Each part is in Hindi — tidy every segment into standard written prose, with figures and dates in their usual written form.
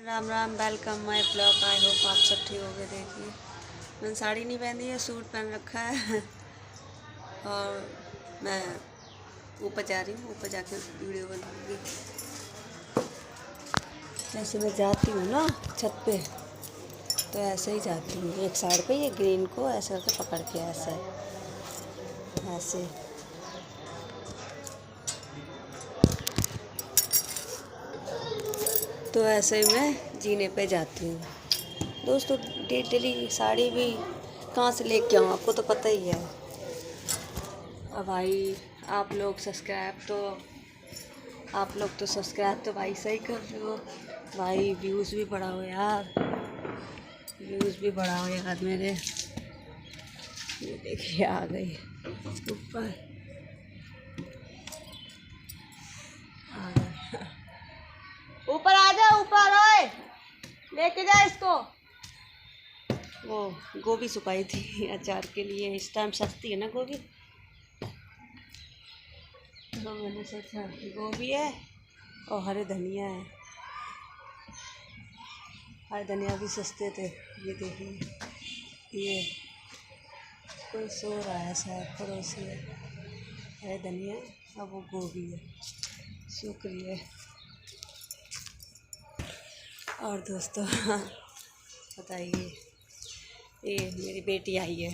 Ram Ram, welcome my blog. I hope आप सब ठीक हो गए। देखिए मैंने साड़ी नहीं पहनी है, सूट पहन रखा है और मैं ऊपर जा रही हूँ। ऊपर जाके वीडियो बनाऊँगी। जैसे मैं जाती हूँ ना छत पे, तो ऐसे ही जाती हूँ। एक साइड पे ये ग्रीन को ऐसे करके पकड़ के ऐसे ऐसे तो ऐसे ही मैं जीने पे जाती हूँ दोस्तों। डेली साड़ी भी कहाँ से लेके आऊँ, आपको तो पता ही है। अब भाई आप लोग सब्सक्राइब तो भाई सही कर रहे हो भाई। व्यूज़ भी बढ़ाओ यार, व्यूज़ भी बढ़ाओ यार मेरे। ये देखिए आ गई ऊपर, आ गई ऊपर। आ जा ऊपर, ओए लेके जा इसको। वो गोभी सुखाई थी अचार के लिए, इस टाइम सस्ती है ना गोभी, तो मैंने सोचा गोभी है और हरे धनिया है। हरे धनिया भी सस्ते थे। ये देखिए, ये कोई सो रहा है शायद, पड़ोसी है। हरे धनिया और वो गोभी है, सूख रही है। और दोस्तों बताइए, ये मेरी बेटी आई है।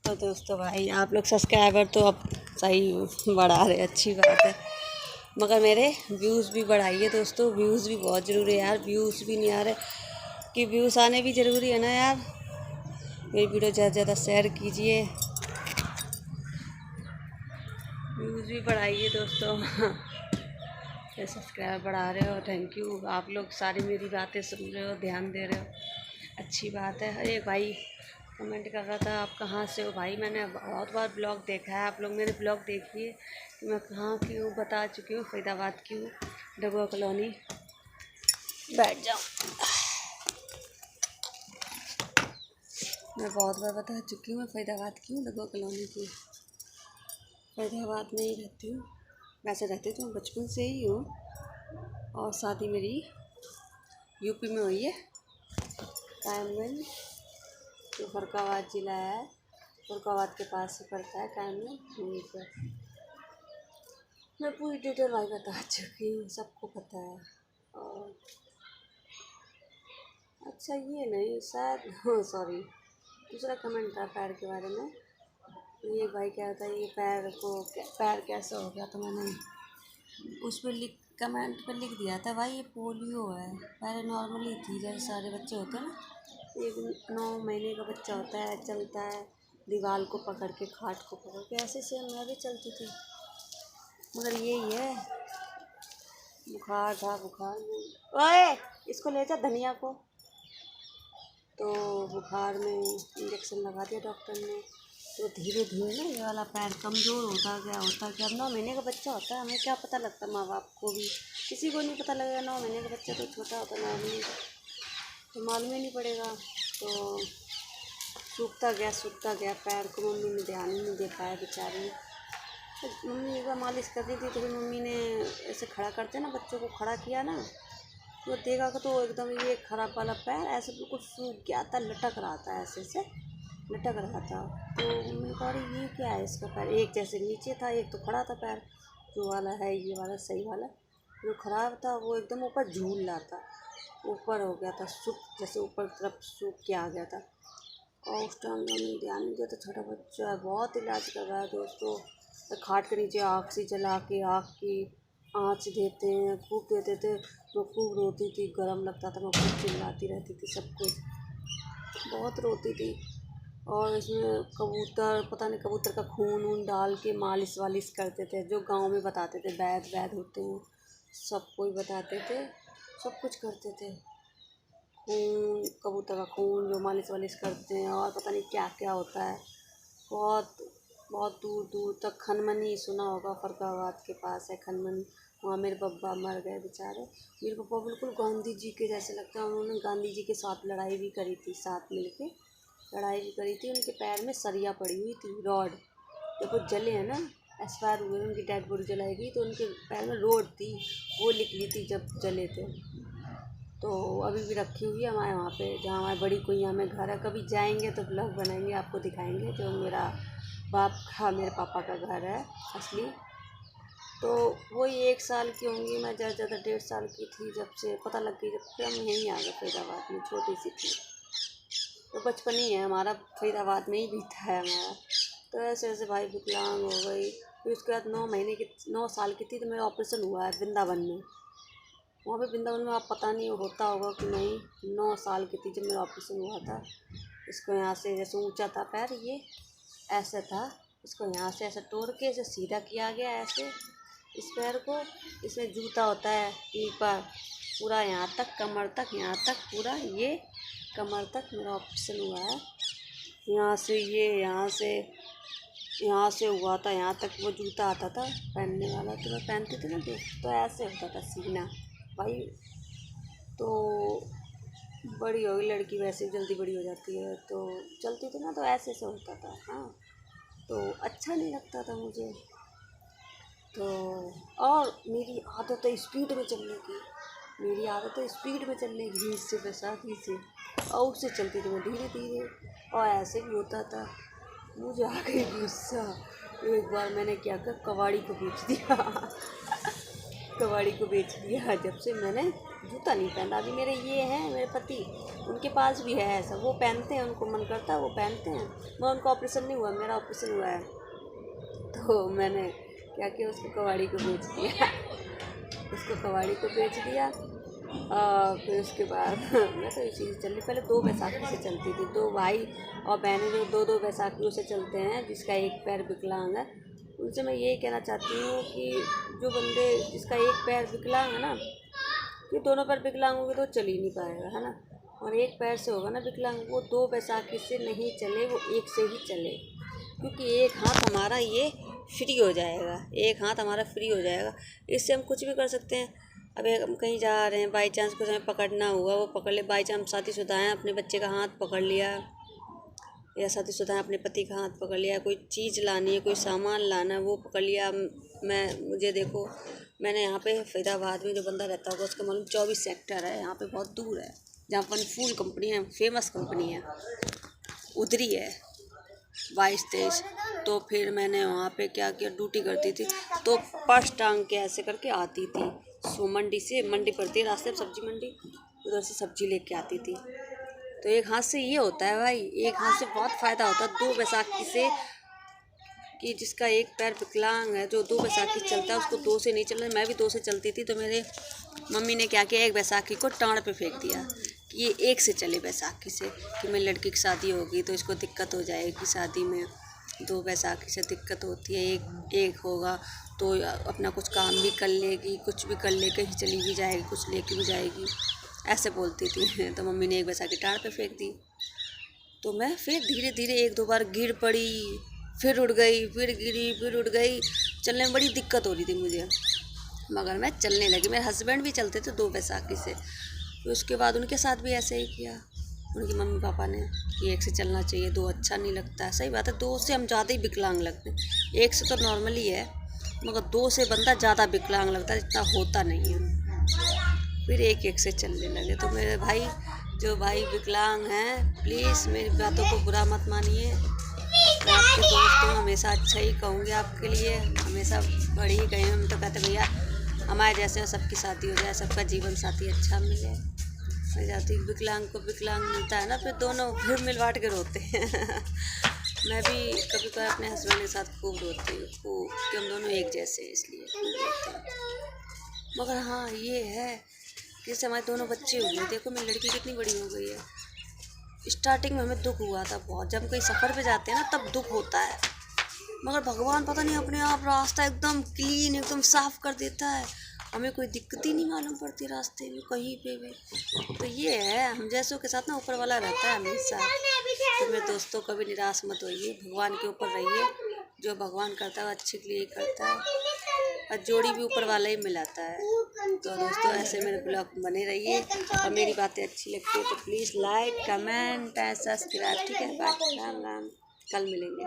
तो दोस्तों भाई आप लोग सब्सक्राइबर तो अब सही बढ़ा रहे, अच्छी बात है, मगर मेरे व्यूज़ भी बढ़ाइए दोस्तों। व्यूज़ भी बहुत ज़रूरी है यार। व्यूज़ भी नहीं आ रहे, कि व्यूज़ आने भी ज़रूरी है ना यार। मेरी वीडियो ज़्यादा से ज़्यादा शेयर कीजिए, व्यूज़ भी बढ़ाइए दोस्तों। ये सब्सक्राइबर बढ़ा रहे हो, थैंक यू। आप लोग सारी मेरी बातें सुन रहे हो, ध्यान दे रहे हो, अच्छी बात है। अरे भाई कमेंट कर रहा था आप कहाँ से हो। भाई मैंने बहुत बार ब्लॉग देखा है, आप लोग मेरे ब्लॉग देखिए कि मैं कहाँ की हूँ। बता चुकी हूँ फरीदाबाद की हूँ, डगुआ कॉलोनी। बैठ जाओ, मैं बहुत बार बता चुकी हूँ। मैं फरीदाबाद की हूँ, डगुआ कॉलोनी की। फरीदाबाद में ही रहती हूँ, वैसे रहती तो मैं बचपन से ही हूँ, और शादी मेरी यूपी में हुई है, कायमगंज, जो फरुखाबाद ज़िला है। फरुखाबाद के पास ही पड़ता है कायमगंज, वहीं पर। मैं पूरी डिटेल भाई बता चुकी हूँ, सबको पता है। और अच्छा ये नहीं, शायद सॉरी, दूसरा कमेंट था पैर के बारे में। ये भाई क्या था, ये पैर कैसा हो गया, तो मैंने उस पर कमेंट पे लिख दिया था भाई ये पोलियो है। पहले नॉर्मली थी, जैसे सारे बच्चे होते हैं ना। एक 9 महीने का बच्चा होता है, चलता है दीवार को पकड़ के, खाट को पकड़ के, ऐसे से मैं भी चलती थी। मगर यही है, बुखार था, बुखार में ओए इसको ले जा धनिया को। तो बुखार में इंजेक्शन लगा दिया डॉक्टर ने। तो धीरे धीरे ना ये वाला पैर कमज़ोर होता गया। अब 9 महीने का बच्चा होता है, हमें क्या पता लगता, माँ बाप को भी, किसी को नहीं पता लगेगा। 9 महीने का बच्चा तो छोटा होता है नॉर्मली, तो मालूम ही नहीं पड़ेगा। तो सूखता गया पैर को। मम्मी ने ध्यान ही नहीं दे पाया बेचारी। तो मम्मी एक बार मालिश कर रही थी, तो फिर मम्मी ने ऐसे खड़ा करते ना बच्चों को, खड़ा किया ना, तो देखा तो एकदम ये खराब वाला पैर ऐसे बिल्कुल सूख गया था, लटक रहा था, ऐसे से लटक रहा था। तो मम्मी ने कहा ये क्या है इसका पैर, एक जैसे नीचे था, एक तो खड़ा था पैर। जो वाला है ये वाला सही वाला, जो खराब था वो एकदम ऊपर झूल रहा था, ऊपर हो गया था, सूख, जैसे ऊपर तरफ सूख के आ गया था। और उस टाइम मम्मी ध्यान नहीं दिया, तो छोटा बच्चा है, बहुत इलाज कर रहा है दोस्तों। तो खाट के नीचे आग से जला के, आग की आँच देते हैं, खूब देते थे। तो खूब रोती थी, गरम लगता था, मैं खूब चिल्लाती रहती थी, सब कुछ बहुत रोती थी। और इसमें कबूतर, पता नहीं कबूतर का खून वून डाल के मालिश वालिश करते थे, जो गांव में बताते थे, वैद होते हैं, सबको ही बताते थे, सब कुछ करते थे। खून, कबूतर का खून जो मालिश वालिश करते हैं, और पता नहीं क्या क्या होता है। बहुत बहुत दूर दूर तक। खनमनी सुना होगा, फरुखाबाद के पास है खनमनी, वहाँ मेरे पप्पा मर गए बेचारे। मेरे पप्पा बिल्कुल गांधी जी के जैसे लगता है, उन्होंने गांधी जी के साथ लड़ाई भी करी थी, साथ मिल के लड़ाई भी करी थी। उनके पैर में सरिया पड़ी हुई थी, रॉड, जब वो जले हैं ना, एक्सपायर हुए, उनकी डेड बॉडी जलाई गई, तो उनके पैर में रोड थी, वो निकली थी जब जले थे। तो अभी भी रखी हुई है हमारे वहाँ पे, जहाँ हमारी बड़ी कुइयाँ में घर है। कभी जाएंगे तो ब्लॉग बनाएंगे, आपको दिखाएंगे, जो मेरा मेरे पापा का घर है असली। तो वही 1 साल की होंगी मैं, ज़्यादा ज़्यादा 1.5 साल की थी जब से पता लग गई, जब से हम यहीं आ गए फरीदाबाद में, छोटी सी थी। तो बचपन ही है हमारा, फरीदाबाद में ही बीता है हमारा। तो ऐसे ऐसे भाई विकलांग हो गई। फिर उसके बाद 9 साल की थी तो मेरा ऑपरेशन हुआ है वृंदावन में। वहाँ पे वृंदावन में आप पता नहीं होता होगा कि नहीं, 9 साल की थी जब मेरा ऑपरेशन हुआ था। इसको यहाँ से जैसे ऊंचा था पैर, ये ऐसे था, इसको यहाँ से ऐसे तोड़ के इसे सीधा किया गया ऐसे, इस पैर को। इसमें जूता होता है ऊपर पूरा यहाँ तक, कमर तक, यहाँ तक पूरा, ये कमर तक मेरा ऑपरेशन हुआ है। यहाँ से ये यहाँ से हुआ था यहाँ तक, वो जूता आता था पहनने वाला, तो मैं पहनती थी ना, तो ऐसे होता था सीना भाई। तो बड़ी हो गई लड़की, वैसे जल्दी बड़ी हो जाती है, तो चलती थी ना तो ऐसे से होता था। हाँ, तो अच्छा नहीं लगता था मुझे। तो और मेरी आदत है स्पीड में चलने की, इससे बैसाखी से, और उससे चलती थी मैं धीरे धीरे, और ऐसे भी होता था। मुझे आ गई गुस्सा, एक बार मैंने क्या किया, कबाड़ी को बेच दिया। कबाड़ी को बेच दिया जब से मैंने जूता नहीं पहना। अभी मेरे ये हैं मेरे पति, उनके पास भी है ऐसा, वो पहनते हैं, उनको मन करता है वो पहनते हैं। मैं, उनका ऑपरेशन नहीं हुआ, मेरा ऑपरेशन हुआ है। तो मैंने क्या किया, उसको कबाड़ी को बेच दिया। फिर उसके बाद मैं तो इसी से चल रही। पहले 2 बैसाखी से चलती थी, 2 भाई और बहनें जो 2-2 बैसाखियों से चलते हैं, जिसका एक पैर विकलांग है। उनसे मैं यही कहना चाहती हूँ कि जो बंदे जिसका एक पैर विकलांग है ना, कि दोनों पैर विकलांग होंगे तो चल ही नहीं पाएगा, है ना। और एक पैर से होगा ना विकलांग, वो 2 बैसाखी से नहीं चले, वो एक से ही चले, क्योंकि एक हाथ हमारा ये फ्री हो जाएगा, इससे हम कुछ भी कर सकते हैं। अभी हम कहीं जा रहे हैं, बाई चांस कुछ हमें पकड़ना हुआ, वो पकड़ ले, बाई चांस शादीशुदा हैं, अपने बच्चे का हाथ पकड़ लिया, या शादीशुदा हैं अपने पति का हाथ पकड़ लिया, कोई चीज़ लानी है, कोई सामान लाना है, वो पकड़ लिया। मुझे देखो, मैंने यहाँ पे फरीदाबाद में जो बंदा रहता होगा उसका मालूम 24 सेक्टर है, यहाँ पे बहुत दूर है, जहाँ पर फूल कंपनी है, फेमस कंपनी है, उधरी है 22-23। तो फिर मैंने वहाँ पे क्या किया, ड्यूटी करती थी, तो पर्स टांग के ऐसे करके आती थी। सो मंडी पड़ती है रास्ते में, सब्जी मंडी, उधर से सब्जी लेके आती थी। तो एक हाथ से ये होता है भाई, एक हाथ से बहुत फ़ायदा होता है 2 बैसाखी से, कि जिसका एक पैर विकलांग है, जो 2 बैसाखी चलता है, उसको 2 से नहीं चलना। मैं भी 2 से चलती थी, तो मेरे मम्मी ने क्या किया, एक बैसाखी को टाँड़ पे फेंक दिया कि ये एक से चले बैसाखी से, कि मेरी लड़की की शादी होगी तो इसको दिक्कत हो जाएगी शादी में, 2 बैसाखी से दिक्कत होती है, एक होगा तो अपना कुछ काम भी कर लेगी, कुछ भी कर ले, कहीं चली भी जाएगी, कुछ लेके भी जाएगी, ऐसे बोलती थी। तो मम्मी ने एक बैसाखी टाँड़ पे फेंक दी। तो मैं फिर धीरे धीरे 1-2 बार गिर पड़ी, फिर उठ गई, फिर गिरी, फिर उठ गई। चलने में बड़ी दिक्कत हो रही थी मुझे, मगर मैं चलने लगी। मेरे हस्बैंड भी चलते थे 2 बैसाखी से, फिर उसके बाद उनके साथ भी ऐसे ही किया, उनके मम्मी पापा ने, कि 1 से चलना चाहिए, 2 अच्छा नहीं लगता है। सही बात है, 2 से हम ज़्यादा ही विकलांग लगते हैं, 1 से तो नॉर्मली है, मगर 2 से बंदा ज़्यादा विकलांग लगता है, इतना होता नहीं है। फिर 1-1 से चलने लगे। तो मेरे भाई, जो भाई विकलांग हैं, प्लीज़ मेरी बातों को बुरा मत मानिए। मैं आपके दोस्त हूँ, हमेशा अच्छा ही कहूँगी आपके लिए, हमेशा बड़ी ही कहीं। हम तो कहते भैया हमारे जैसे सबकी शादी हो जाए, सबका जीवन साथी अच्छा मिले। मैं जाती, विकलांग को विकलांग मिलता है ना, फिर दोनों फिर मिल बाँट के रोते हैं। मैं भी कभी कभी अपने हस्बैंड के साथ खूब रोती हूँ, खूब, कि हम दोनों एक जैसे हैं, इसलिए खूब रोते हैं। मगर हाँ ये है कि जैसे हमारे दोनों बच्चे हुए, देखो मेरी लड़की कितनी बड़ी हो गई है। स्टार्टिंग में हमें दुख हुआ था बहुत, जब हम कहीं सफ़र पे जाते हैं ना तब दुख होता है, मगर भगवान पता नहीं अपने आप रास्ता एकदम क्लीन, एकदम साफ़ कर देता है, हमें कोई दिक्कत ही नहीं मालूम पड़ती रास्ते में कहीं पे भी। तो ये है, हम जैसों के साथ ना ऊपर वाला रहता है हमेशा। तो मेरे दोस्तों कभी निराश मत होइए, भगवान के ऊपर रहिए, जो भगवान करता है अच्छे के लिए ही करता है, और जोड़ी भी ऊपर वाला ही मिलाता है। तो दोस्तों ऐसे मेरे ब्लॉग बने रहिए, और मेरी बातें अच्छी लगती है तो please like, comment and subscribe, ठीक है। बाय, राम राम, कल मिलेंगे।